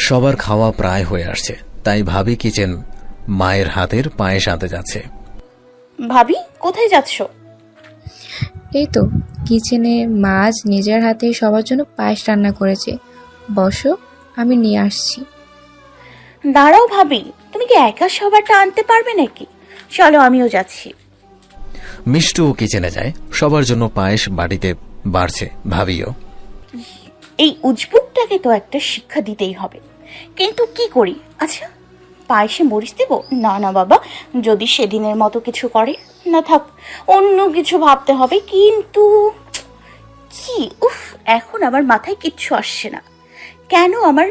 সবার খাওয়া প্রায় হয়ে আসছে, তাই ভাবি কিচেন মায়ের হাতের পায়েস আনতে যাচ্ছে। ভাবি কোথায় যাচ্ছ? এই তো কিচেনে মা আজ নিজের হাতে সবার জন্য পায়েস রান্না করেছে। বসো, আমি নিয়ে আসছি। দাঁড়াও ভাবি, তুমি কি একা সবারটা আনতে পারবে নাকি? চলো আমিও যাচ্ছি। মিষ্টুও কিচেনে যায়, সবার জন্য পায়েস বাড়িতে বাড়ছে। ভাবিও এই উজবুকটাকে তো একটা শিক্ষা দিতেই হবে, কিন্তু কি করি? আচ্ছা, পায়েসে মরিচ দেব? না না বাবা, যদি সেদিনের মতো কিছু করে। না থাক, অন্য কিছু ভাবতে হবে। কিন্তু কি, উফ, এখন আমার মাথায় কিচ্ছু আসছে না। কেন আমার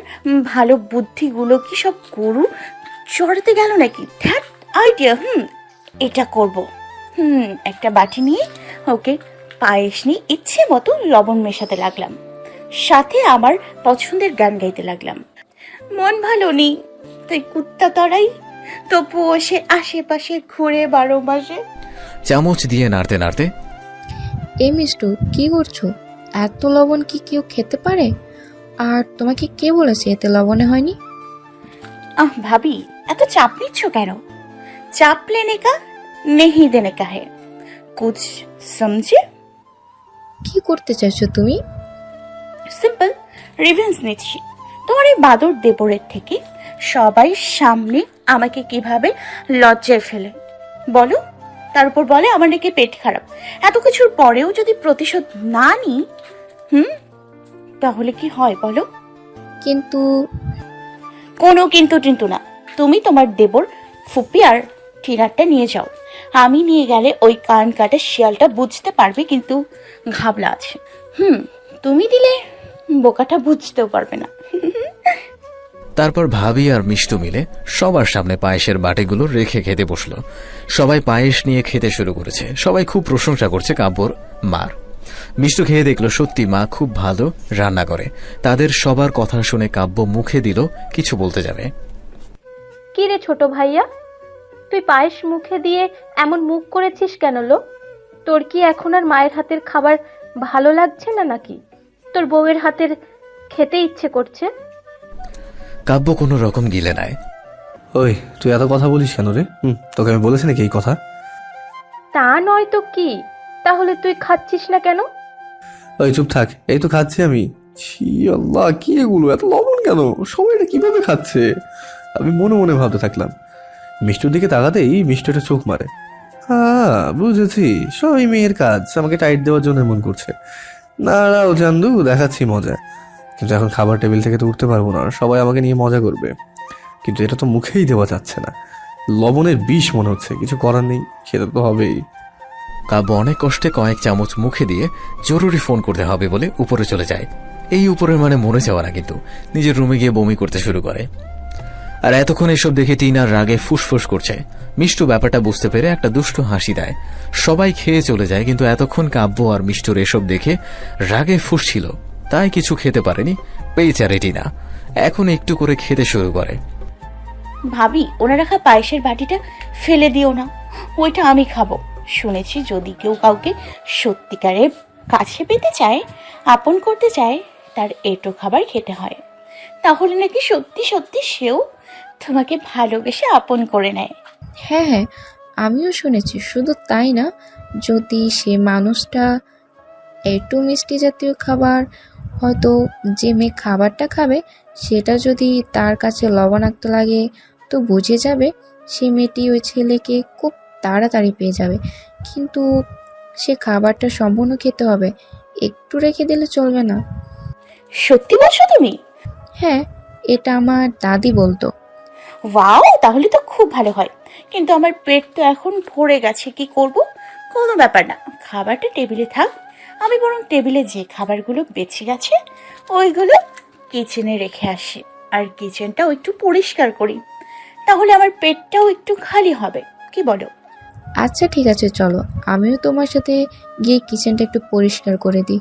ভালো বুদ্ধিগুলো কি সব গরু চড়াতে গেল নাকি? ধ্যাট আইডিয়া, এটা করব। একটা বাটি নিয়ে ওকে পায়েস নিয়ে ইচ্ছে মতো লবণ মেশাতে লাগলাম, সাথে আমার পছন্দের গান গাইতে লাগলাম। মন ভালো নেই তাই কুত্তা তরাই, তবুও সে আশেপাশে ঘুরে 12 মাসে। চামচ দিয়ে নাড়তে নাড়তে, এই মিষ্টু, কি করছো? এত লবণ কি কেউ খেতে পারে? আর তোমাকে কে বলেছে এতে লবণে হয়নি? ভাবি, এত চাপ নিচ্ছ কেন? চাপ লেনে কা নেহি দেনে কা হে, কুছ সমঝে? কি করতে চাইছো তুমি? সিম্পল রিভেঞ্জ নিচ্ছি তোমার এই বাদর দেবরের থেকে। সবাই সামনে আমাকে কিভাবে লজ্জায় ফেলে বলো, তার উপর বলে আমার নাকি পেট খারাপ। এত কিছুর পরেও যদি প্রতিশোধ না নিই, তাহলে কি হয় বলো? কিন্তু কোনো কিন্তু টিন্তু না। তুমি তোমার দেবর ফুপি আর ঠিনারটা নিয়ে যাও। আমি নিয়ে গেলে ওই কান কাটা শিয়ালটা বুঝতে পারবে, কিন্তু ঘাবলা আছে। তুমি দিলে বোকাটা বুঝতেও পারবে না। তারপর ভাবি আর মিষ্টু মিলে সবার সামনে পায়েসের বাটিগুলো রেখে খেতে বসলো। সবাই পায়েস নিয়ে খেতে শুরু করেছে। সবাই খুব প্রশংসা করছে কাব্যর মার। মিষ্টু খেয়ে দেখলো সত্যি মা খুব ভালো রান্না করে। তাদের সবার কথা শুনে কাব্য মুখে দিল কিছু বলতে যাবে। কি রে ছোট ভাইয়া, তুই পায়েস মুখে দিয়ে এমন মুখ করেছিস কেন লো? তোর কি এখন আর মায়ের হাতের খাবার ভালো লাগছে না নাকি? তোর বউয়ের হাতের খেতে ইচ্ছে করছে? কাব্য কোনো রকম গিলে নেয়। ওই, তুই এত কথা বলিস কেন রে? তোকে আমি বলেছি নাকি এই কথা? তা নয় তো কি, তাহলে তুই খাচ্ছিস না কেন? ওই চুপ থাক, এই তো খাচ্ছি আমি। ছি আল্লাহ, কি এগুলো, এত লবণ কেন? সবাই এটা কিভাবে খাচ্ছে? আমি মনে মনে ভাবতে থাকলাম। মিষ্টুর দিকে তাকাতেই মিষ্টু একটা চোখ মারে। হ্যাঁ বুঝেছি, সবই মেয়ের কাজ, আমাকে টাইট দেওয়ার জন্য এমন করছে। নাড়াও চান্দু, দেখাচ্ছি মজা। কিন্তু এখন খাবার টেবিল থেকে তো উঠতে পারবো না, সবাই আমাকে নিয়ে মজা করবে। কিন্তু এটা তো মুখেই দেওয়া যাচ্ছে না, লবণের বিষ মনে হচ্ছে। কিছু করার নেই, খেতে তো হবেই। কাব্য অনেক কষ্টে কয়েক চামচ মুখে দিয়ে জরুরি ফোন করতে হবে বলে উপরে চলে যায়। এই উপরের মানে মরে যাওয়া না, কিন্তু নিজের রুমে গিয়ে বমি করতে শুরু করে। আর এতক্ষণ এসব দেখে টিনার রাগে ফুসফুস করছে। মিষ্টু ব্যাপারটা বুঝতে পেরে একটা দুষ্ট হাসি দেয়। সবাই খেয়ে চলে যায়, কিন্তু এতক্ষণ কাব্য আর মিষ্টুর এসব দেখে রাগে ফুসছিল, তাই কিছু খেতে পারেনি। পেয়েচারে টিনা এখন একটু করে খেতে শুরু করে। ভাবি, ওনার রাখা পায়েসের বাটিটা ফেলে দিও না, ওইটা আমি খাবো। শুনেছি যদি কেউ কাউকে সত্যিকারের কাছে পেতে চায়, আপন করতে চায়, তার এটো খাবার খেতে হয়। তাহলে নাকি সত্যি সত্যি সেও তোমাকে ভালোবেসে আপন করে নেয়। হ্যাঁ হ্যাঁ, আমিও শুনেছি। শুধু তাই না, যদি সে মানুষটা একটু মিষ্টি জাতীয় খাবার, হয়তো যে মেয়ে খাবারটা খাবে সেটা যদি তার কাছে লবণাক্ত লাগে, তো বুঝে যাবে সে মেয়েটি ওই ছেলেকে খুব তাড়াতাড়ি পেয়ে যাবে। কিন্তু সে খাবারটা সম্পূর্ণ খেতে হবে, একটু রেখে দিলে চলবে না। সত্যি বলছো তুমি? হ্যাঁ, এটা আমার দাদি বলতো। ওয়াও, তাহলে তো খুব ভালো হয়। কিন্তু আমার পেট তো এখন ভরে গেছে, কি করব? কোনো ব্যাপার না, খাবারটা টেবিলে থাক। আমি বরং টেবিলে যে খাবারগুলো বেঁচে গেছে ওইগুলো কিচেনে রেখে আসি, আর কিচেনটাও একটু পরিষ্কার করি। তাহলে আমার পেটটাও একটু খালি হবে, কি বলো? আচ্ছা ঠিক আছে, চলো আমিও তোমার সাথে গিয়ে কিচেনটা একটু পরিষ্কার করে দিই।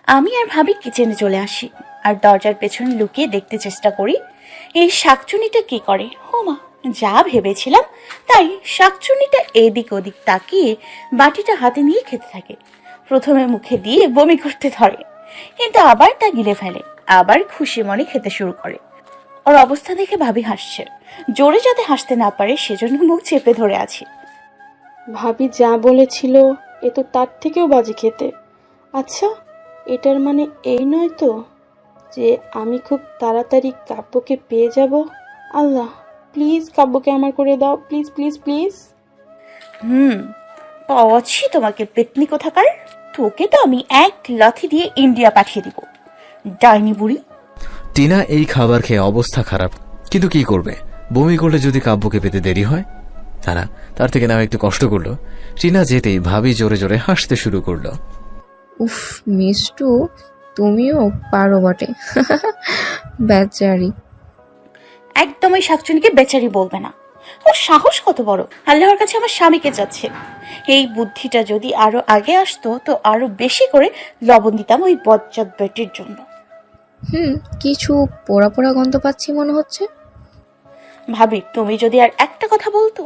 আমি আর ভাবি কিচেনে চলে আসি, আর দরজার পেছনে লুকিয়ে দেখতে চেষ্টা করি এই শাকচুনিটা কি করে। হোমা, যা ভেবেছিলাম তাই। শাকচুনিটা এদিক ওদিক তাকিয়ে বাটিটা হাতে নিয়ে খেতে থাকে। প্রথমে মুখে দিয়ে বমি করতে ধরে, কিন্তু আবার তা গিলে ফেলে, আবার খুশি মনে খেতে শুরু করে। ওর অবস্থা দেখে ভাবি হাসছে। জোরে যাতে হাসতে না পারে সেজন্য মুখ চেপে ধরে আছি। ভাবি যা বলেছিল এ তো তার থেকেও বাজে খেতে। আচ্ছা, এটার মানে এই নয় তো যে আমি খুব তাড়াতাড়ি কাব্যকে পেয়ে যাব? আল্লাহ, প্লিজ কাব্যকে আমার করে দাও, প্লিজ প্লিজ প্লিজ। পাওয়াচ্ছি তোমাকে পেতনি কোথাকার। তোকে তো আমি এক লাথি দিয়ে ইন্ডিয়া পাঠিয়ে দিব, ডাইনি বুড়ি। টিনা এই খাবার খেয়ে অবস্থা খারাপ, কিন্তু কি করবে? বমি করলে যদি কাব্যকে পেতে দেরি হয়। না, তার থেকে না একটু কষ্ট করলো। টিনা যেতেই ভাবি জোরে জোরে হাসতে শুরু করলো। উফ মিষ্টু, তুমিও পারো বটে। বেচারি। একদম ওই শাকচুনিকে বেচারি বলবে না। ওর সাহস কত বড়! আল্লাহর কাছে আমার স্বামীকে চাচ্ছে। এই বুদ্ধিটা যদি আরো আগে আসতো তো আরো বেশি করে লবণ দিতাম ওই বজ্জাত বেটির জন্য। কিছু পোড়া পোড়া গন্ধ পাচ্ছি মনে হচ্ছে। ভাবি তুমি যদি আর একটা কথা বলতো,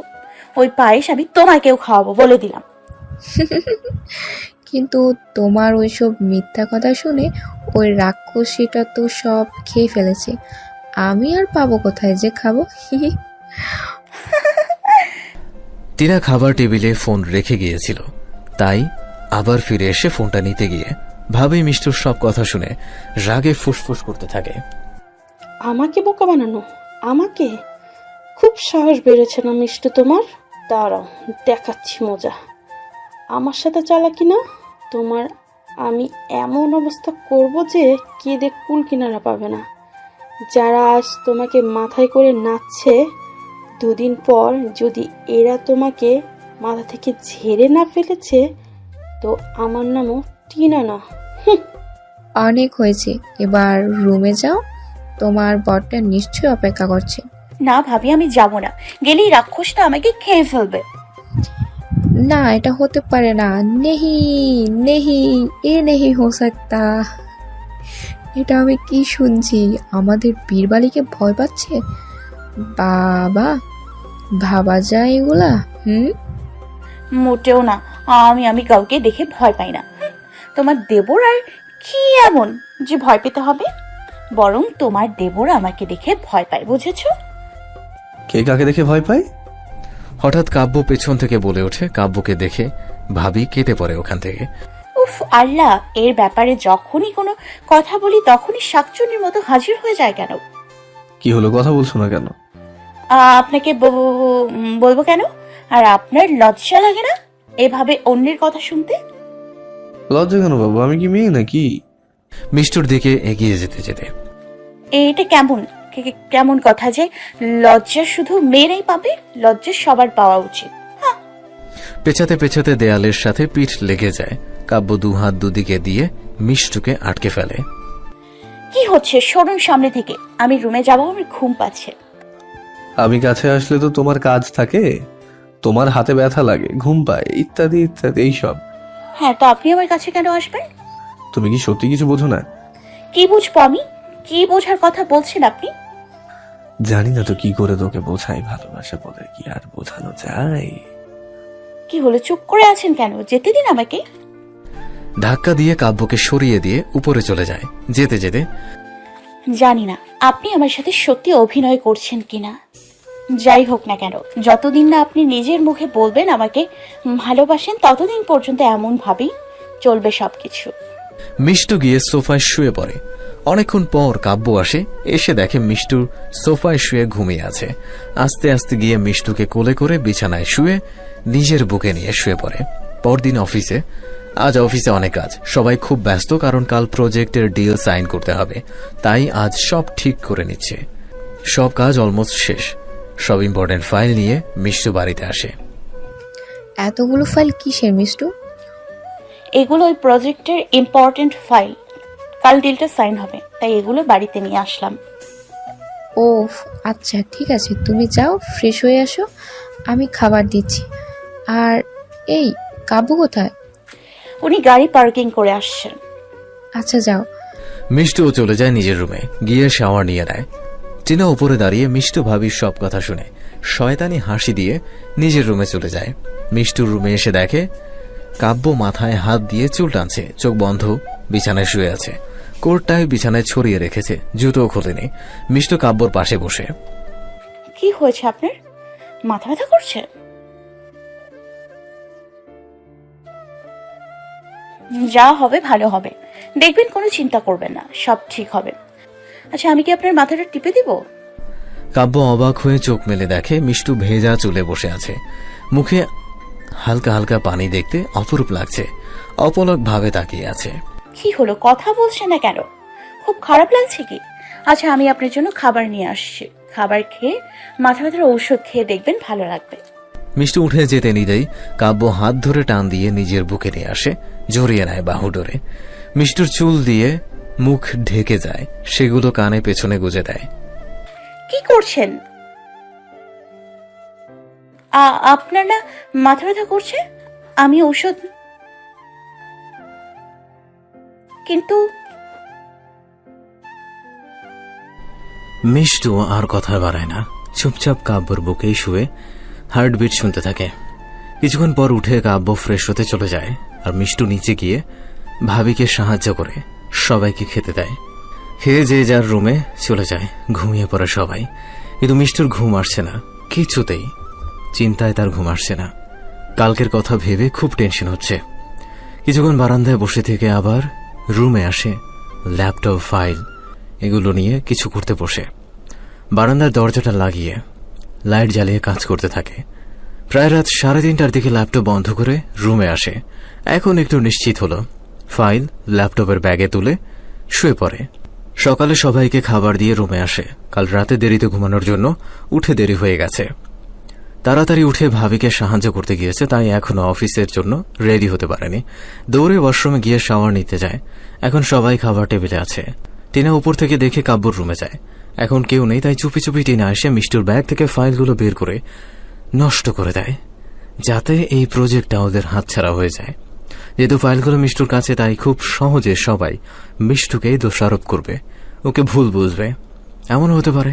ওই পায়েস আমি তোমাকেও খাওয়াবো বলে দিলাম। কিন্তু তোমার ওইসব মিথ্যা কথা শুনে ওই রাক্ষসীটা তো সব খেয়ে ফেলেছে। আমি আর পাবো কোথায় যে খাবো? টিনা খাবার টেবিলে ফোন রেখে গিয়েছিল, তাই আবার ফিরে এসে ফোনটা নিতে গিয়ে ভাবি মিষ্টুর সব কথা শুনে রাগে ফুসফুস করতে থাকে। আমাকে বোকা বানানো? আমাকে? খুব সাহস বেড়েছে না মিষ্টু তোমার? দাঁড়াও, দেখাচ্ছি মজা। আমার সাথে চালাকি না তোমার। আমি এমন অবস্থা করব যে কেঁদে কুল কিনারা পাবে না। যারা আজ তোমাকে মাথায় করে নাচছে, দুদিন পর যদি এরা তোমাকে মাথা থেকে ঝেড়ে না ফেলেছে তো আমার নামও টিনা না। অনেক হয়েছে, এবার রুমে যাও, তোমার বরটা নিশ্চয়ই অপেক্ষা করছে। না ভাবি, আমি যাব না। গেলেই রাক্ষসটা আমাকে খেয়ে ফেলবে। না, এটা হতে পারে না। নেহি নেহি, এ নেহি হো সকতা। এটা আমি কি শুনছি? আমাদের বীরবালিকে ভয় পাচ্ছে? বাবা, ভাবা যায় এগুলা? মোটেও না। আমি কাউকে দেখে ভয় পাই না। তোমার দেবর আর কি এমন যে ভয় পেতে হবে? বরং তোমার দেবর আমাকে দেখে ভয় পায়, বুঝেছো? কে কাকে দেখে ভয় পায়? হঠাৎ কাব্য পেছন থেকে বলে ওঠে। কাব্যকে দেখে ভাবি কেটে পড়ে ওখান থেকে। উফ আল্লাহ, এর ব্যাপারে যখনই কোনো কথা বলি তখনই শাকচুন্নির মতো হাজির হয়ে যায় কেন? কি হলো, কথা বলছো না কেন? আপনাকে বলবো কেন? আর আপনার লজ্জা লাগে না এভাবে অন্যের কথা শুনতে? লজ্জা কেন বাবু? আমি কি মেয়ে নাকি? মিষ্টুর দিকে এগিয়ে যেতে যেতে, এটা কেমন কথা যে লজ্জা শুধু মেয়েরাই পাবে? লজ্জা সবার পাওয়া উচিত। পেছাতে পেছাতে দেয়ালের সাথে পিঠ লেগে যায়। কাব্য দুহাত দুদিকে দিয়ে মিষ্টুকে আটকে ফেলে। কি হচ্ছে? সরুন সামনে থেকে। আমি রুমে যাবো, আমার ঘুম পাচ্ছে। আমি কাছে আসলে তো তোমার কাজ থাকে, তোমার হাতে ব্যথা লাগে, ঘুম পায়, ইত্যাদি ইত্যাদি এইসব। হ্যাঁ, তো আপনি আমার কাছে কেন আসবেন? তুমি কি সত্যি কিছু বোঝো না? কি বুঝবো আমি? কি বোঝার কথা বলছেন আপনি? জানি না তো কি করে তোকে বোঝাই। ভালোবাসা বলে কি আর বোঝানো যায়? কি হলো, চুপ করে আছেন কেন? যেতে দিন আমাকে। ধাক্কা দিয়ে কাব্যকে সরিয়ে দিয়ে উপরে চলে যায়। যেতে যেতে, জানি না আপনি আমার সাথে সত্যি অভিনয় করছেন কিনা। যাই হোক না কেন, যতদিন না আপনি নিজের মুখে বলবেন আমাকে ভালোবাসেন, ততদিন পর্যন্ত এমন ভাবেই চলবে সবকিছু। মিষ্টু গিয়ে সোফায় শুয়ে পড়ে। অনেকক্ষণ পর কাব্য আসে। এসে দেখে মিষ্টু সোফায় শুয়ে ঘুমিয়ে আছে। আস্তে আস্তে গিয়ে মিষ্টুকে কোলে করে বিছানায় শুয়ে নিজের বুকে নিয়ে শুয়ে পড়ে। পরদিন অফিসে। আজ অফিসে অনেক কাজ, সবাই খুব ব্যস্ত, কারণ কাল প্রজেক্টের ডিল সাইন করতে হবে। তাই আজ সব ঠিক করে নিচ্ছে। সব কাজ অলমোস্ট শেষ। সব ইম্পর্টেন্ট ফাইল নিয়ে মিষ্টু বাড়িতে আসে। এতগুলো ফাইল কিসের মিষ্টু? এগুলো ওই প্রজেক্টের ইম্পর্টেন্ট ফাইল। কাল ডিলটা সাইন হবে, তাই এগুলো বাড়িতে নিয়ে আসলাম। ও আচ্ছা, ঠিক আছে, তুমি যাও, ফ্রেশ হয়ে আসো, আমি খাবার দিচ্ছি। আর এই কাব্য কোথায়? উনি গাড়ি পার্কিং করে আসছেন। আচ্ছা যাও। মিষ্টুও চলে যায় নিজের রুমে, গিয়ে শাওয়ার নিয়ে নেয়। টিনা উপরে দাঁড়িয়ে মিষ্টু ভাবির সব কথা শুনে শয়তানি হাসি দিয়ে নিজের রুমে চলে যায়। মিষ্টুর রুমে এসে দেখে কাব্য মাথায় হাত দিয়ে চুল টানছে, চোখ বন্ধ, বিছানায় শুয়ে আছে। কোটটায় বিছানায় ছড়িয়ে রেখেছে, জুতোও খোলেনি। মিষ্টু কাব্যর পাশে বসে। কি হয়েছে আপনার? মাথা ব্যথা করছে? যা হবে ভালো হবে, দেখবেন, কোনো চিন্তা করবেন না, সব ঠিক হবে। আচ্ছা, আমি কি আপনার মাথাটা টিপে দিব? কাব্য অবাক হয়ে চোখ মেলে দেখে মিষ্টু ভেজা চুলে বসে আছে, মুখে হালকা হালকা পানি, দেখতে অপরূপ লাগছে। অপলক ভাবে তাকিয়ে আছে। কি হলো, কথা বলছে না কেন? খুব খারাপ লাগছে কি? আচ্ছা, আমি আপনার জন্য খাবার নিয়ে আসছি, খাবার খেয়ে মাথা ব্যথার ঔষধ খেয়ে দেখবেন ভালো লাগবে। মিষ্টু উঠে যেতে নিতেই কাব্য হাত ধরে টান দিয়ে নিজের বুকে নিয়ে আসে, জড়িয়ে নেয় বাহু ডোরে। মিষ্টুর চুল দিয়ে মুখ ঢেকে যায়, সেগুলো কানে পেছনে গুজে দেয়। কি করছেন? আপনার না মাথা ব্যথা করছে? আমি ঔষধ, কিন্তু মিষ্টু আর কথা বাড়ায় না, চুপচাপ কাব্যর বুকেই শুয়ে হার্টবিট শুনতে থাকে। কিছুক্ষণ পর উঠে কাব্য ফ্রেশ হতে চলে যায়, আর মিষ্টু নিচে গিয়ে ভাবিকে সাহায্য করে সবাইকে খেতে দেয়। খেয়ে যে যার রুমে চলে যায়, ঘুমিয়ে পড়ে সবাই। কিন্তু মিষ্টুর ঘুম আসছে না কিছুতেই। চিন্তায় তার ঘুম আসছে না। কালকের কথা ভেবে খুব টেনশন হচ্ছে। কিছুক্ষণ বারান্দায় বসে থেকে আবার রুমে আসে, ল্যাপটপ, ফাইল এগুলো নিয়ে কিছু করতে বসে। বারান্দার দরজাটা লাগিয়ে লাইট জ্বালিয়ে কাজ করতে থাকে। প্রায় রাত 3:30টার দিকে ল্যাপটপ বন্ধ করে রুমে আসে। এখন একটু নিশ্চিত হলো, ফাইল ল্যাপটপের ব্যাগে তুলে শুয়ে পড়ে। সকালে সবাইকে খাবার দিয়ে রুমে আসে। কাল রাতে দেরিতে ঘুমানোর জন্য উঠে দেরি হয়ে গেছে। তাড়াতাড়ি উঠে ভাবিকে সাহায্য করতে গিয়েছে, তাই এখনো অফিসের জন্য রেডি হতে পারেনি। দৌড়ে ওয়াশরুমে গিয়ে শাওয়ার নিতে যায়। এখন সবাই খাবার টেবিলে আছে। টিনা উপর থেকে দেখে কাব্যর রুমে যায়। এখন কেউ নেই, তাই চুপি চুপি টিনা এসে মিষ্টুর ব্যাগ থেকে ফাইলগুলো বের করে নষ্ট করে দেয়, যাতে এই প্রজেক্টটা ওদের হাতছাড়া হয়ে যায়। যেহেতু ফাইলগুলো মিষ্টুর কাছে, তাই খুব সহজে সবাই মিষ্টুকেই দোষারোপ করবে, ওকে ভুল বুঝবে। এমন হতে পারে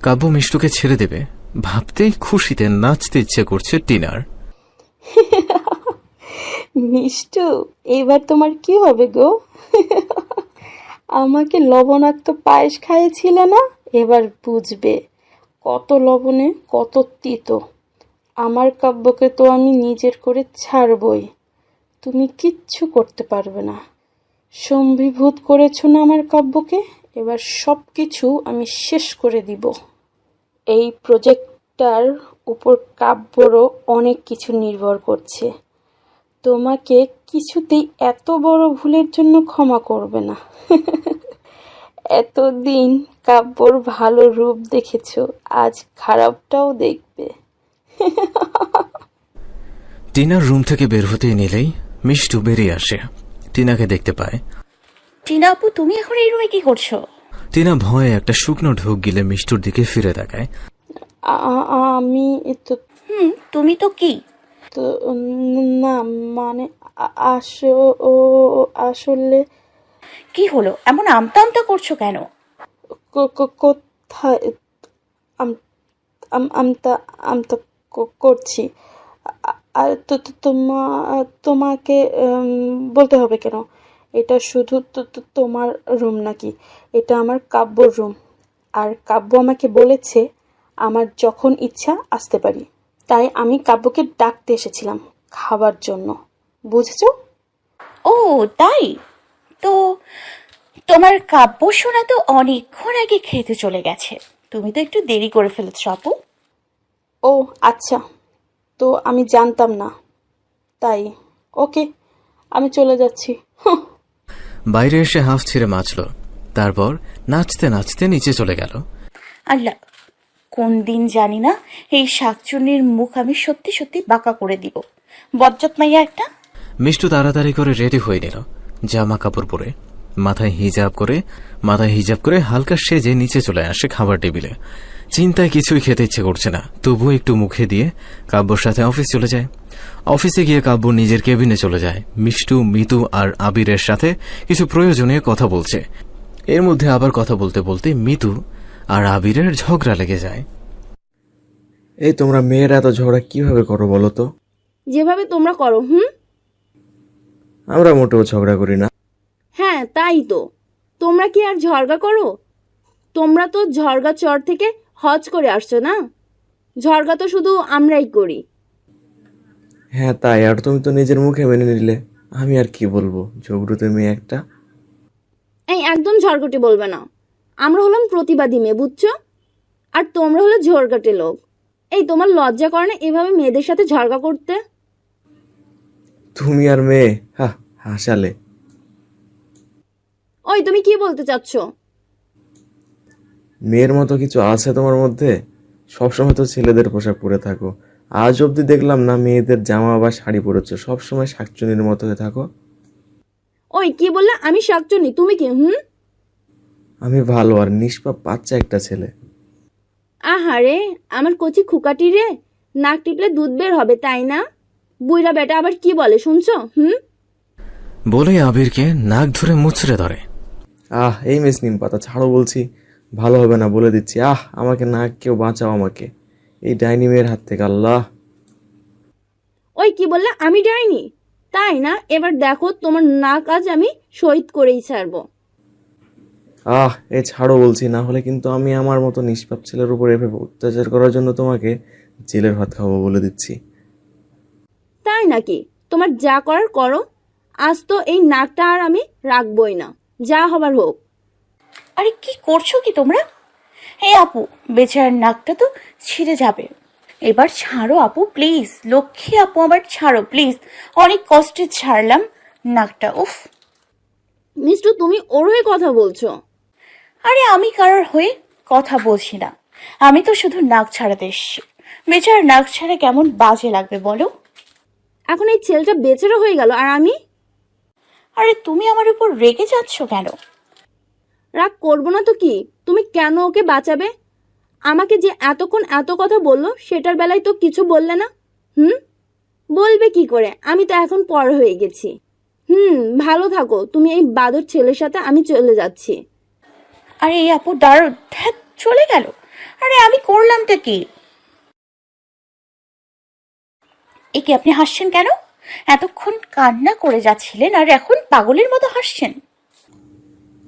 কাব্য মিষ্টুকে ছেড়ে দেবে, ভাবতেই খুশিতে নাচতে ইচ্ছে করছে টিনার। মিষ্টু, এবার তোমার কি হবে গো? আমাকে লবণাক্ত পায়েস খাইয়েছিলে না, এবার বুঝবে কত লবণে কত তিতো। আমার কাব্যকে তো আমি নিজের করে ছাড়বই, তুমি কিচ্ছু করতে পারবে না। সম্বিভূত করেছো না আমার কাব্যকে, এবার সব কিছু আমি শেষ করে দিব। এই প্রজেক্টটার উপর কাব্যরও অনেক কিছু নির্ভর করছে। তোমাকে কিছুতেই এত বড় ভুলের জন্য ক্ষমা করবে না। এতদিন কাব্যর ভালো রূপ দেখেছো, আজ খারাপটাও দেখবে। টিনার রুম থেকে বের হতেই নিলেই মিষ্টু বেরিয়ে আসে। টিনাকে দেখতে পায়। টিনা আপু, তুমি এখন এই রুমে কি করছো? টিনা ভয়ে একটা শুকনো ঢোক গিলে মিষ্টুর দিকে ফিরে তাকায়। আমি তো তুমি তো কি? তো না, মানে আসলে কি হলো, এমন আমতা আমতা করছো কেন? কোথায় আমতা আমতা করছি? আর তোমাকে বলতে হবে কেন? এটা শুধু তোমার রুম নাকি? এটা আমার কাব্যর রুম। আর কাব্য আমাকে বলেছে আমার যখন ইচ্ছা আসতে পারি, তাই আমি কাব্যকে ডাকতে এসেছিলাম খাবার জন্য, বুঝেছো? ও তাই? তো তোমার কাব্য শোনা তো অনেকক্ষণ আগে খেতে চলে গেছে, তুমি তো একটু দেরি করে ফেলেছ আপু। ও আচ্ছা, তো আমি জানতাম না, তাই ওকে, আমি চলে যাচ্ছি। বাইরে এসে হাফ ছিঁড়ে মাছল, তারপর নাচতে নাচতে নিচে চলে গেল। আল্লাহ, কোন দিন জানি না এই শাকচুন্নির মুখ আমি সত্যি সত্যি বাঁকা করে দিব। বজ্জাত মাইয়া একটা। মিষ্টু তাড়াতাড়ি করে রেডি হয়ে নিল, জামা কাপড় পরে মাথায় হিজাব করে হালকা সেজে নিচে চলে আসে খাবার টেবিলে। চিন্তায় কিছুই খেতে ইচ্ছে করছে না, তবুও একটু মুখে দিয়ে কাব্যর সাথে অফিস চলে যায়। অফিসে গিয়ে কাব্য নিজের কেবিনে চলে যায়। মিষ্টু, মিতু আর আবিরের সাথে কিছু প্রয়োজনীয় কথা বলছে। এর মধ্যে আবার কথা বলতে বলতে মিতু আর আবিরের ঝগড়া লেগে যায়। এই তোমরা মেয়েরা এত ঝগড়া কিভাবে করো বলো তো? যেভাবে তোমরা করো। আমরা মোটেও ঝগড়া করি না। হ্যাঁ তাই তো, তোমরা কি আর ঝরগা করো? তোমরা তো ঝরগা চর থেকে হজ করে আসছো না? ঝরগা তো শুধু আমরাই করি। হ্যাঁ তাই, আর তুমি তো নিজের মুখে মেনে নিলে, আমি আর কি বলবো, ঝগড়ুতে মেয়ে একটা। এই একদম ঝরগটি বলবে না। আমরা হলাম প্রতিবাদী মেয়ে, বুঝছো? আর তোমরা হলো ঝরগাটে লোক। এই তোমার লজ্জা করে না এভাবে মেয়েদের সাথে ঝরগা করতে? তুমি আর মেয়ে, হা, হাসালে। ওই তুমি কি বলতে চাচ্ছ? মেয়ের মতো কিছু আছে তোমার মধ্যে? সবসময় তো ছেলেদের পোশাক পরে থাকো, আজ অবধি দেখলাম না মেয়েদের জামা বা শাড়ি পরেছো, সবসময় শাকচুনির মতো হয়ে থাকো। ওই কি বললে? আমি শাকচুন্নি, তুমি কি? আমি ভালো আর নিষ্পাপ বাচ্চা একটা ছেলে। আহারে আমার কচি খুকাটি রে, নাক টিপলে দুধ বের হবে তাই না? বুইরা বেটা আবার কি বলে শুনছো? বলে আবিরকে নাক ধরে মুচড়ে ধরে। এই মিস নিম পাতা ছাড়ো বলছি, ভালো হবে না বলে দিচ্ছি। আমাকে না, কেউ বাঁচাও আমাকে এই ডাইনি মেয়ের হাত থেকে, আল্লাহ। ওই কি বললে? আমি যাইনি তাই না? এবার দেখো তোমার নাক আজ আমি শহীদ করেই ছাড়বো। এই ছাড়ো বলছি, না হলে কিন্তু আমি আমার মতো নিষ্পাপ ছেলের উপর এভাবে অত্যাচার করার জন্য তোমাকে জেলের ভাত খাবো বলে দিচ্ছি। তাই নাকি? তোমার যা করার করো, আজ তো এই নাকটা আর আমি রাখবই না, যা হবার হোক। আরে কি করছো কি তোমরা? এই আপু, বেচারার নাকটা তো ছিঁড়ে যাবে। এবার ছাড়ো আপু প্লিজ, লক্ষ্মী আপু আবার ছাড়ো প্লিজ, অনেক কষ্টে ছাড়লাম নাকটা। উফ। মিষ্টু তুমি ওর হয়ে কথা বলছো? আরে আমি কারোর হয়ে কথা বলছি না, আমি তো শুধু নাক ছাড়াতে এসেছি। বেচারার নাক ছাড়া কেমন বাজে লাগবে বলো? এখন এই ছেলেটা বেচারা হয়ে গেল আর আমি? আরে তুমি আমার উপর রেগে যাচ্ছ কেন? রাগ করবো না তো কি? তুমি কেন ওকে বাঁচাবে? আমাকে যে এতক্ষণ এত কথা বললো সেটার বেলায় তো কিছু বললে না। বলবে কি করে? আমি তো এখন পর হয়ে গেছি। ভালো থাকো তুমি এই বাদর ছেলের সাথে, আমি চলে যাচ্ছি। আরে এই আপু দাঁড়ো, ধ্যাৎ, চলে গেল। আরে আমি করলামটা কি? একে আপনি হাসছেন কেন? এতক্ষণ কান্না করে যাচ্ছিলেন আর এখন পাগলের মতো হাসছেন।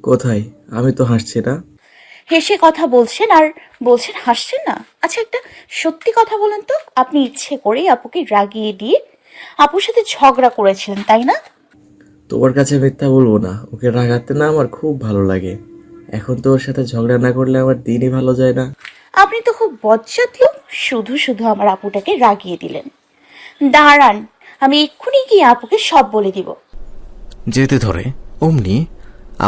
কোথায়? আমি তো হাসছি না। হেসে কথা বলছেন আর বলছেন হাসছেন না? আচ্ছা একটা সত্যি কথা বলেন তো, আপনি ইচ্ছে করেই আপুকে রাগিয়ে দিয়ে আপুর সাথে ঝগড়া করেছিলেন তাই না? তোমার কাছে মিথ্যা বলবো না, ওকে রাগাতে না আমার খুব ভালো লাগে। এখন তো ওর সাথে ঝগড়া না করলে আমার দিনই ভালো যায় না। আপনি তো খুব বজ্জাত লোক, শুধু শুধু আমার আপুটাকে রাগিয়ে দিলেন। দাঁড়ান, আমি এক্ষুনি গিয়ে আপুকে সব বলে দিব। যেতে ধরে অমনি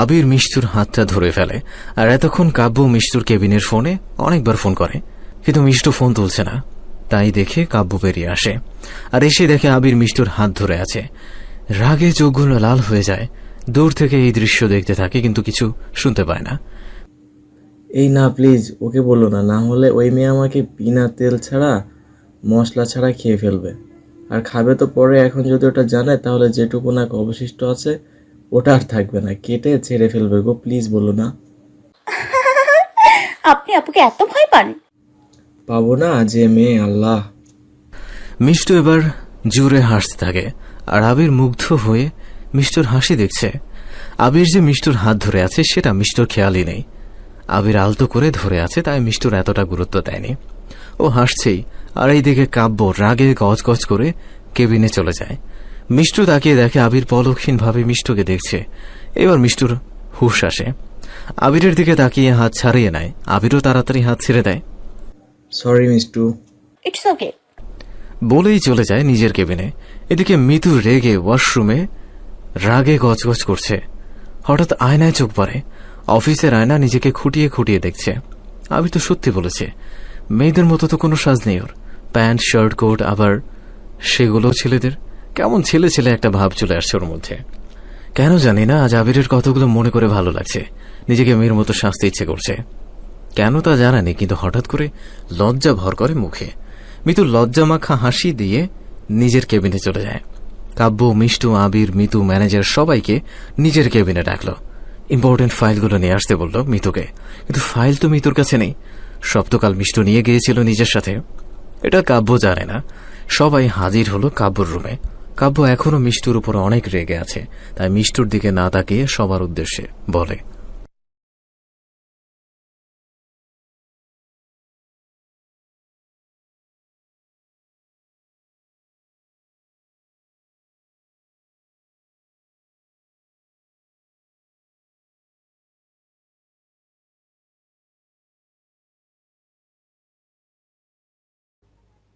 আবির মিষ্টুর হাতটা ধরে ফেলে। আর এতক্ষণ কাব্য মিষ্টুর কেবিনের ফোনে অনেকবার ফোন করে, কিন্তু মিষ্টু ফোন তুলছে না। তাই দেখে কাব্য বেরিয়ে আসে আর এসে দেখে আবির মিষ্টুর হাত ধরে আছে। রাগে চোখগুলো লাল হয়ে যায়। দূর থেকে এই দৃশ্য দেখতে থাকে, কিন্তু কিছু শুনতে পায় না। এই না প্লিজ, ওকে বলো না, না হলে ওই মেয়ে আমাকে বিনা তেল ছাড়া মশলা ছাড়া খেয়ে ফেলবে। আর খাবে তো পরে, এখন যদি ওটা জানে তাহলে যেটুকু নাক অবশিষ্ট আছে ওটা আর থাকবে না, কেটে ছেড়ে ফেলবে গো, প্লিজ বলো না। আপনি আপুকে এত ভয় পান? পাবো না যে মেয়ে, আল্লাহ। মিষ্টু এবার জোরে হাসতে থাকে আর আবির মুগ্ধ হয়ে মিষ্টুর হাসি দেখছে। আবির যে মিষ্টুর হাত ধরে আছে সেটা মিষ্টুর খেয়ালই নেই। আবির আলতো করে ধরে আছে, তাই মিষ্টুর এতটা গুরুত্ব দেয়নি। ও হাসছেই। আর এইদিকে কাব্য রাগে গজগজ করে কেবিনে চলে যায়। মিষ্টু তাকিয়ে দেখে আবির পলকহীনভাবে মিষ্টুকে দেখছে। এবার মিষ্টুর হুঁশ আসে, আবিরের দিকে তাকিয়ে হাত ছাড়িয়ে নেয়। আবিরও তাড়াতাড়ি হাত ছেড়ে দেয়। সরি মিষ্টু। ইটস ওকে বলেই চলে যায় নিজের কেবিনে। এদিকে মিতু রেগে ওয়াশরুমে রাগে গজগজ করছে। হঠাৎ আয়নায় চোখ পড়ে। অফিসের আয়না নিজেকে খুঁটিয়ে খুঁটিয়ে দেখছে। আবির তো সত্যি বলেছে, মেয়েদের মতো তো কোনো সাজ নেই ওর। প্যান্ট শার্ট কোট, আবার সেগুলো ছেলেদের। কেমন ছেলে ছেলে একটা ভাব চলে আসছে ওর মধ্যে। কেন জানি না আজ আবিরের কতগুলো মনে করে ভালো লাগছে, নিজেকে মেয়ের মতো সাজতে ইচ্ছে করছে। কেন তা জানানি, কিন্তু হঠাৎ করে লজ্জা ভর করে মুখে। মিতু লজ্জা মাখা হাসি দিয়ে নিজের কেবিনে চলে যায়। কাব্য, মিষ্টু, আবির, মিতু, ম্যানেজার সবাইকে নিজের কেবিনে ডাকলো। ইম্পর্টেন্ট ফাইলগুলো নিয়ে আসতে বলল মিতুকে, কিন্তু ফাইল তো মিতুর কাছে নেই। সপ্তকাল মিষ্টু নিয়ে গিয়েছিল নিজের সাথে। এটা কাব্য জানে না। সবাই হাজির হলো কাব্যর রুমে। কাব্য এখনো মিষ্টুর উপর অনেক রেগে আছে, তাই মিষ্টুর দিকে না তাকিয়ে সবার উদ্দেশ্যে বলে,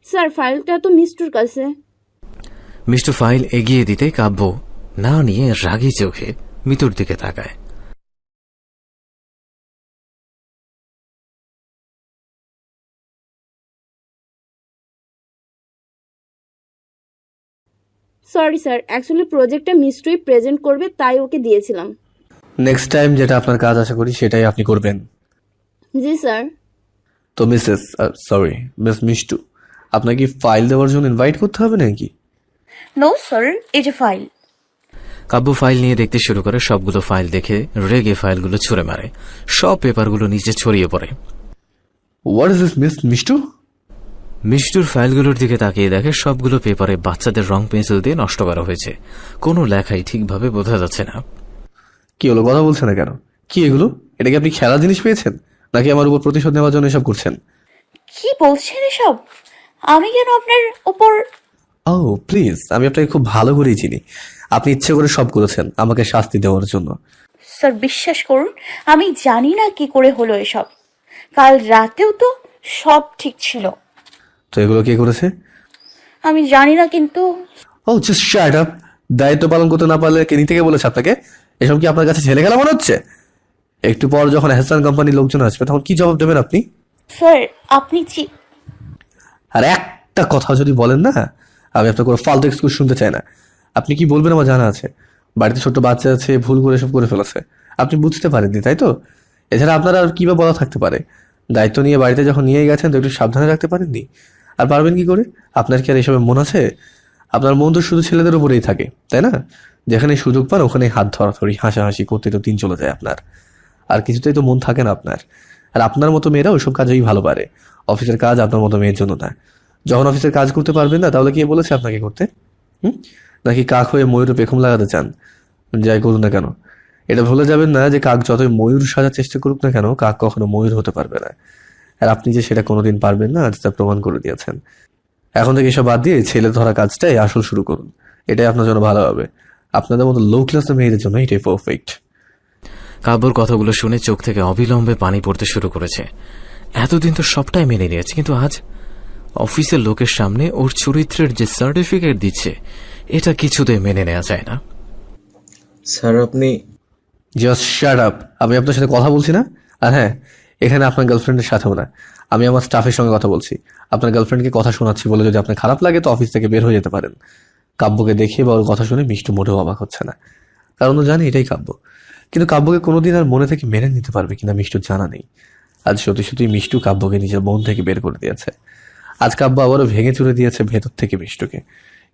স্যার ফাইলটা তো মিস্টুর কাছে। মিষ্টু ফাইল এগিয়ে দিতে কাব্য না নিয়ে রাগী চোখে মিতুর দিকে তাকায়। সরি স্যার, অ্যাকচুয়ালি প্রজেক্টটা মিস্টুই প্রেজেন্ট করবে, তাই ওকে দিয়েছিলাম। নেক্সট টাইম যেটা আপনার কাজ আশা করি সেটাই আপনি করবেন। জি স্যার। তো মিস মিষ্টু, আপনাকে ফাইল দেওয়ার জন্য ইনভাইট করতে হবে নাকি? নো স্যার, এই যে ফাইল। কাব্য ফাইল নিয়ে দেখতে শুরু করে। সবগুলো ফাইল দেখে রেগে ফাইলগুলো ছুঁড়ে মারে। সব পেপারগুলো নিচে ছড়িয়ে পড়ে। What is this miss Mishtu? মিষ্টুর ফাইলগুলোর দিকে তাকিয়ে দেখে সবগুলো পেপারে বাচ্চাদের রং পেন্সিল দিয়ে নষ্ট করা হয়েছে। কোনো লেখাই ঠিকভাবে বোঝা যাচ্ছে না। কি হলো, কথা বলছেন না কেন? কি এগুলো? এটা কি আপনি খেলার জিনিস পেয়েছেন, নাকি আমার উপর প্রতিশোধ নেওয়ার জন্য এসব করছেন? কি বলছেন এসব? আমি কেন আপনার উপর? ও প্লিজ, আমি আপনাকে খুব ভালো করেই চিনি। আপনি ইচ্ছে করে সব করেছেন আমাকে শাস্তি দেওয়ার জন্য। স্যার বিশ্বাস করুন, আমি জানি না কি করে হলো এসব। কাল রাতেও তো সব ঠিক ছিল। তো এগুলো কে করেছে? আমি জানি না, কিন্তু ও জাস্ট শাট আপ। দায়িত্ব পালন করতে না পারলে কে নিতে বলেছে আপনাকে? এসব কি আপনার কাছে ছেলে খেলা মনে হচ্ছে? একটু পর যখন এহসান কোম্পানির লোকজন আসবে তখন কি জবাব দেবেন আপনি? স্যার আপনি আর একটা কথা যদি বলেন না, আমি আপনার কোনো ফালতু এক্সকিউজ শুনতে চাই না। আপনি কি বলবেন আমার জানা আছে। বাড়িতে ছোট্ট বাচ্চা আছে, ভুল করে সব করে ফেলেছে, আপনি বুঝতে পারেননি তাই তো? এছাড়া আপনার আর কি বা বলা থাকতে পারে? দায়িত্ব নিয়ে বাড়িতে যখন নিয়ে গেছেন তো একটু সাবধানে রাখতে পারেননি? আর পারবেন কি করে? আপনার কি আর এসবে মন আছে? আপনার মন তো শুধু ছেলেদের উপরেই থাকে, তাই না? যেখানে সুযোগ পান ওখানে হাত ধরাধরি হাসাহাসি করতে তো দিন চলে যায় আপনার। আর কিছুতেই তো মন থাকে না আপনার। আর আপনার মতো মেয়েরা ওইসব কাজেই ভালো পারে। অফিসের কাজ আপনার মতো মেয়ের জন্য না। যখন অফিসের কাজ করতে পারবেন না, তাহলে কে বলেছে আপনাকে করতে? নাকি কাক হয়ে ময়ূরে পেখম লাগাতে চান? যাই করুন না কেন, এটা ভুলে যাবেন না যে কাক যতই ময়ূর সাজার চেষ্টা করুক না কেন, কাক কখনো ময়ূর হতে পারবে না। আর আপনি যে সেটা কোনোদিন পারবেন না, আজ তা প্রমাণ করে দিয়েছেন। এখন থেকে এসব বাদ দিয়ে ছেলে ধরা কাজটাই আসল শুরু করুন। এটাই আপনার জন্য ভালো হবে। আপনাদের মতো লো ক্লাসের মেয়েদের জন্য এটাই পারফেক্ট। কাব্যর কথাগুলো শুনে চোখ থেকে অবিলম্বে পানি পড়তে শুরু করেছে। এতদিন তো সবটাই মেনে নিয়েছে, কিন্তু আজ অফিসের লোকের সামনে ওর চরিত্রের যে সার্টিফিকেট দিচ্ছে, এটা কিছুতেই মেনে নেওয়া যায় না। স্যার আপনি জাস্ট শাট আপ। আমি আপনার সাথে কথা বলছি না? আর হ্যাঁ, এখানে আপনার গার্লফ্রেন্ডের সাথেও না, আমি আমার স্টাফের সঙ্গে কথা বলছি। আপনার গার্লফ্রেন্ডকে কথা শোনাচ্ছি বলে যদি আপনার খারাপ লাগে তো অফিস থেকে বের হয়ে যেতে পারেন। কাব্যকে দেখে বা ওর কথা শুনে মিষ্টু মোটেও অবাক হচ্ছে না, কারণ ও জানে এটাই কাব্য। কিন্তু কাব্যকে কোনোদিন আর মনে থেকে মেনে নিতে পারবে কিনা মিষ্টুর জানা নেই। আজ সত্যি সত্যি মিষ্টু কাব্যকে নিজের মন থেকে বের করে দিয়েছে। আজ কাব্য আবারও ভেঙে চুরে দিয়েছে ভেতর থেকে মিষ্টুকে।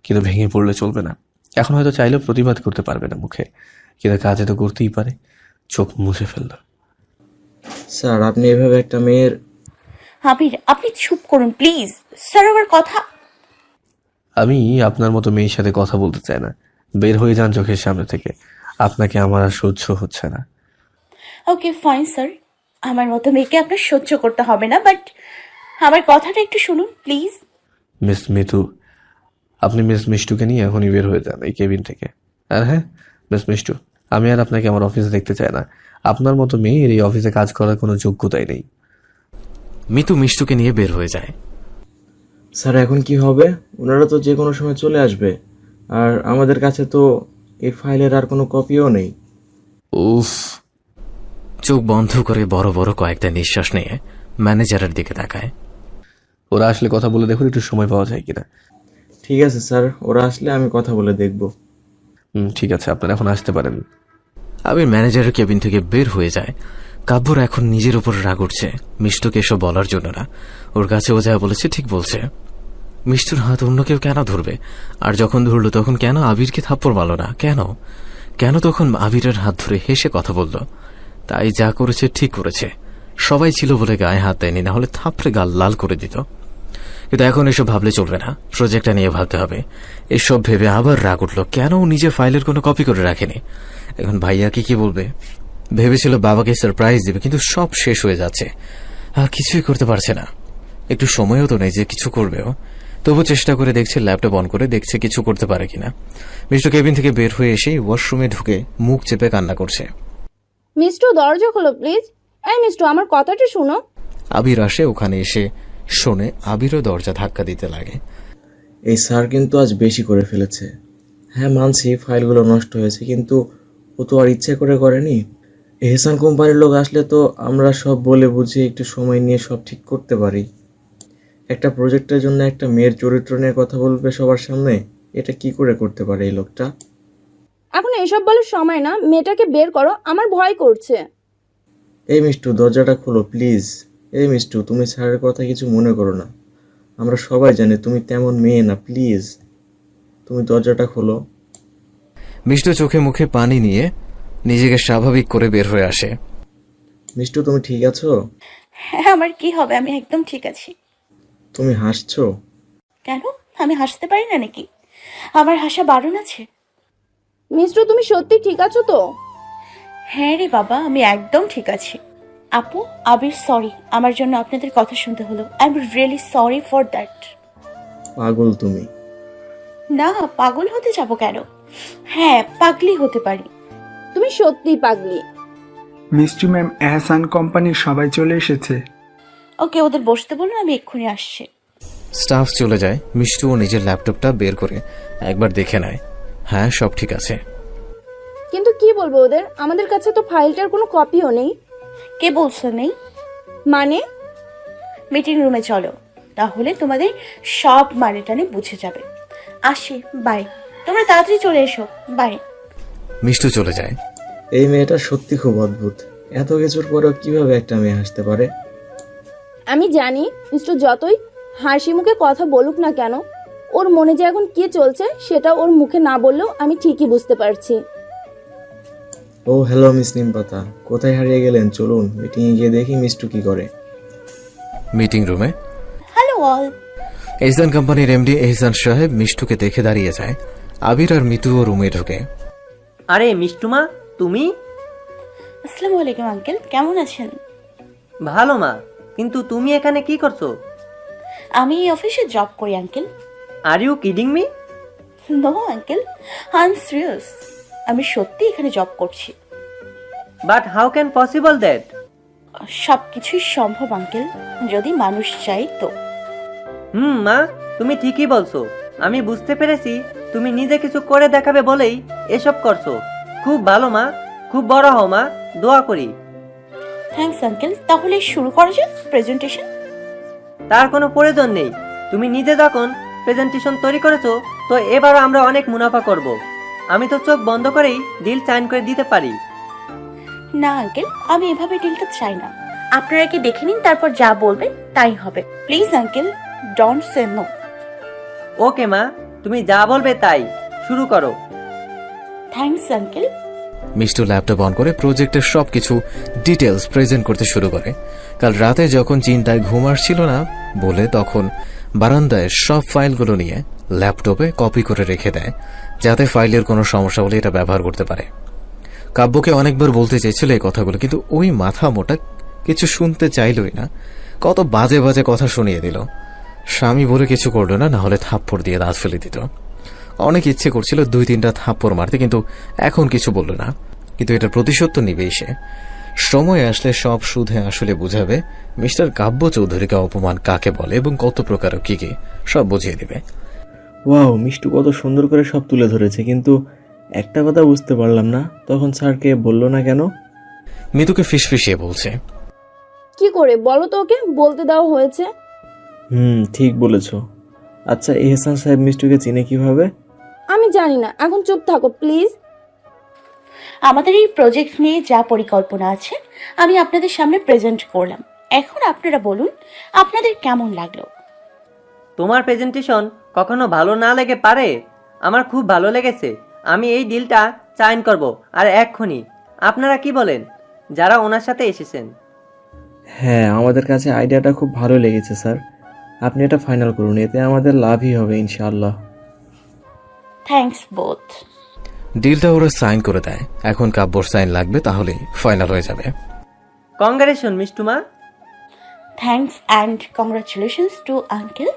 কিন্তু ভেঙে পড়লে চলবে না। এখন হয়তো চাইলেও প্রতিবাদ করতে পারবে না মুখে, কিন্তু কাজে তো করতেই পারে। চোখ মুছে ফেলল। স্যার আপনি এভাবে একটা মেয়ের আবির, আপনি চুপ করুন প্লিজ। স্যার আমার কথা। আমি আপনার মতো মেয়ের সাথে কথা বলতে চাই না। বের হয়ে যান চোখের সামনে থেকে। আপনাকে আমার আর সহ্য হচ্ছে না। ওকে ফাইন স্যার, আমার মতো মেয়েকে আপনার সহ্য করতে হবে না, বাট আমার কথাটা একটু শুনুন প্লিজ। মিস মিতু, আপনি মিস মিষ্টুকে নিয়ে এখনই বের হয়ে যান এই কেবিন থেকে। আর হ্যাঁ মিস মিষ্টু, আমি আর আপনাকে আমার অফিসে দেখতে চাই না। আপনার মতো মেয়ের এই অফিসে কাজ করার কোনো যোগ্যতাই নেই। মিতু মিষ্টুকে নিয়ে বের হয়ে যায়। স্যার এখন কি হবে? ওনারা তো যে কোনো সময় চলে আসবে, আর আমাদের কাছে তো এই ফাইলের আর কোনো কপিও নেই। উফ। চোখ বন্ধ করে বড় বড় কয়েকটা নিঃশ্বাস নিয়ে ম্যানেজারের দিকে তাকায়। ওরা আসলে কথা বলে দেখুন একটু সময় পাওয়া যায় কিনা। ঠিক আছে স্যার, ওরা আসলে আমি কথা বলে দেখব। ঠিক আছে, আপনারা এখন আসতে পারেন। আবির ম্যানেজারের কেবিন থেকে বের হয়ে যায়। কাব্যর এখন নিজের উপর রাগ উঠছে, মিষ্টুকে এসব বলার জন্য না। ওর কাছে ও যা বলেছে ঠিক বলছে। মিষ্টুর হাত অন্য কেউ কেন ধরবে? আর যখন ধরল তখন কেন আবিরকে থাপ্পড় মারল না? কেন কেন তখন আবিরের হাত ধরে হেসে কথা বলল? তাই যা করেছে ঠিক করেছে। সবাই ছিল বলে গায়ে হাত দেয়নি, না হলে থাপড়ে গাল লাল করে দিত। কিন্তু এখন এসব ভাবলে চলবে না, প্রজেক্টটা নিয়ে ভাবতে হবে। এসব ভেবে আবার রাগ উঠল, কেন নিজে ফাইলের কোনো কপি করে রাখেনি। এখন ভাইয়াকে কি বলবে? ভেবেছিল বাবাকে সারপ্রাইজ দেবে, কিন্তু সব শেষ হয়ে যাচ্ছে, আর কিছুই করতে পারছে না। একটু সময়ও তো নেই যে কিছু করবেও। তবু চেষ্টা করে দেখছে, ল্যাপটপ অন করে দেখছে কিছু করতে পারে কিনা। মিষ্টু কেবিন থেকে বের হয়ে এসে ওয়াশরুমে ঢুকে মুখ চেপে কান্না করছে। মিষ্টু দরজা খোলো প্লিজ। এই মিষ্টু, আমার কথাটা শুনো। আবির আসে, ওখানে এসে শুনে আবিরও দরজা ধাক্কা দিতে লাগে। এই স্যার কিন্তু আজ বেশি করে ফেলেছে। হ্যাঁ মানছি ফাইলগুলো নষ্ট হয়েছে, কিন্তু ও তো আর ইচ্ছে করে করেনি। এহসান কোম্পানির লোক আসলে তো আমরা সব বলে বুঝিয়ে একটু সময় নিয়ে সব ঠিক করতে পারি। একটা প্রজেক্টের জন্য একটা মেয়ের চরিত্র নিয়ে কথা বলবে সবার সামনে, এটা কি করে করতে পারে এই লোকটা? এখন এসব বলার সময় না, মেয়েটাকে বের করো, আমার ভয় করছে। এই মিষ্টু দরজাটা খোলো প্লিজ। এই মিষ্টু, তুমি স্যারের কথা কিছু মনে করো না, আমরা সবাই জানি তুমি তেমন মেয়ে না, প্লিজ তুমি দরজাটা খোলো। মিষ্টু চোখে মুখে পানি নিয়ে নিজেকে স্বাভাবিক করে বের হয়ে আসে। মিষ্টু তুমি ঠিক আছো? হ্যাঁ, আমার কি হবে, আমি একদম ঠিক আছি। তুমি হাসছো কেন, আমি হাসতে পারি না নাকি? আমার হাসা বারণ আছে? মিষ্টু তুমি সত্যি ঠিক আছো তো? হ্যাঁ রে বাবা, আমি একদম ঠিক আছি। আপু, আবির সরি, আমার জন্য আপনাদের কথা শুনতে হলো। I am really sorry for that. পাগল তুমি। না, পাগল হতে যাব কেন? হ্যাঁ, পাগলি হতে পারি। তুমি সত্যিই পাগলি। মিষ্টি ম্যাম, এহসান কোম্পানির সবাই চলে এসেছে। ওকে, ওদের বসতে বলুন, আমি এক্ষুনি আসছি। স্টাফ চলে যায়। মিষ্টুও নিজের ল্যাপটপটা বের করে একবার দেখে নেয়। হ্যাঁ, সব ঠিক আছে। কিন্তু কি বলবো ওদের, আমাদের কাছে তো ফাইলটার কোনো কপিও নেই। কে বলছো নেই? মানে? মিটিং রুমে চলো, তাহলে তোমাদের সব মানে টানে বুঝে যাবে। আসি, বাই। তোমরা তাড়াতাড়ি চলে এসো, বাই। মিষ্টু চলে যায়। এই মেয়েটা সত্যি খুব অদ্ভুত, এত কিছুর পরেও কিভাবে একটা মেয়ে হাসতে পারে? আমি জানি মিষ্টু যতই হাসি মুখে কথা বলুক না কেন, ওর মনে যে এখন কি চলছে সেটা ওর মুখে না বললেও আমি ঠিকই বুঝতে পারছি। ও হ্যালো মিস নিমপাতা, কোথায় হারিয়ে গেলেন? চলুন মিটিংয়ে গিয়ে দেখি মিষ্টু কি করে। মিটিং রুমে হ্যালো অল। এহসান কোম্পানির এমডি এহসান সাহেব মিষ্টুকে দেখে দাঁড়িয়ে যায়। আবির আর মিতুও রুমে ঢোকে। আরে মিষ্টুমা, তুমি? আসসালামু আলাইকুম আঙ্কেল, কেমন আছেন? ভালো মা, কিন্তু তুমি এখানে কি করছো? আমি এই অফিসে জব করি uncle. Are you kidding me? No uncle, I am serious. আমি সত্যি এখানে জব করছি। But how can possible that? সব কিছুই সম্ভব আঙ্কেল, যদি মানুষ চাই তো। মা, তুমি ঠিকই বলছো। আমি বুঝতে পেরেছি তুমি নিজে কিছু করে দেখাবে বলেই এসব করছো। খুব ভালো মা, খুব বড় হও মা, দোয়া করি। থ্যাঙ্কস আঙ্কেল, তাহলে শুরু করা যাক প্রেজেন্টেশন। তার কোনো প্রয়োজন নেই। তুমি নিজে যখন প্রেজেন্টেশন তৈরি করেছো, তো এবারও আমরা অনেক মুনাফা করব। আমি তো চোখ বন্ধ করেই ডিল সাইন করে দিতে পারি। না আঙ্কেল, আমি এভাবে ডিলটা চাই না। আপনারা কি দেখে নিন, তারপর যা বলবেন তাই হবে। Please uncle, don't say no. Okay মা, তুমি যা বলবে তাই, শুরু করো। Thanks uncle. Mishtu laptop on করে প্রজেক্টের সবকিছু ডিটেলস প্রেজেন্ট করতে শুরু করে। কাল রাতে যখন চিন্তায় ঘুম আসছিল না বলে, তখন বারান্দায় সব ফাইলগুলো নিয়ে ল্যাপটপে কপি করে রেখে দেয়, যাতে ফাইলের কোনো সমস্যা হলে এটা ব্যবহার করতে পারে। কাব্যকে অনেকবার বলতে চেয়েছিল এই কথাগুলো, কিন্তু ওই মাথা মোটা কিছু শুনতে চাইলই না। কত বাজে বাজে কথা শুনিয়ে দিল। স্বামী বলে কিছু করলো না, হলে থাপ্পড় দিয়ে দাঁত ফেলে দিত। অনেক ইচ্ছে করছিল 2-3টা থাপ্পড় মারতে, কিন্তু এখন কিছু বলল না। কিন্তু এটা প্রতিশোধ তো নিবেই সে। সময় আসলে সব সুধে আসলে বুঝাবে মিস্টার কাব্য চৌধুরীকে অপমান কাকে বলে এবং কত প্রকার কি কি সব বুঝিয়ে দিবে। ওয়াও, মিষ্টু কত সুন্দর করে সব তুলে ধরেছে, কিন্তু একটা কথা বুঝতে পারলাম না, তখন স্যারকে বললো না কেন? মিতুকে ফিসফিসিয়ে বলছে। কি করে বলো তো, ওকে বলতে দেওয়া হয়েছে। ঠিক বলেছো। আচ্ছা, এহসান সাহেব মিষ্টুকে চিনে কিভাবে? আমি জানি না, এখন চুপ থাকো প্লিজ। আমাদের এই প্রজেক্ট নিয়ে যা পরিকল্পনা আছে আমি আপনাদের সামনে প্রেজেন্ট করলাম। এখন আপনারা বলুন আপনাদের কেমন লাগলো। তোমার প্রেজেন্টেশন কখনো ভালো না লেগে পারে? আমার খুব ভালো লেগেছে। আমি এই ডিলটা সাইন করব, আর এক্ষুনি। আপনারা কি বলেন, যারা ওনার সাথে এসেছেন? হ্যাঁ, আমাদের কাছে আইডিয়াটা খুব ভালো লেগেছে স্যার। আপনি এটা ফাইনাল করুন, এতে আমাদের লাভই হবে ইনশাআল্লাহ। Thanks both. ডিলটা ওরা সাইন করে দেয়। এখন কাব্যর সাইন লাগবে, তাহলেই ফাইনাল হয়ে যাবে। কংগ্রেচুলেশন মিষ্টুমা। Thanks and congratulations to uncle.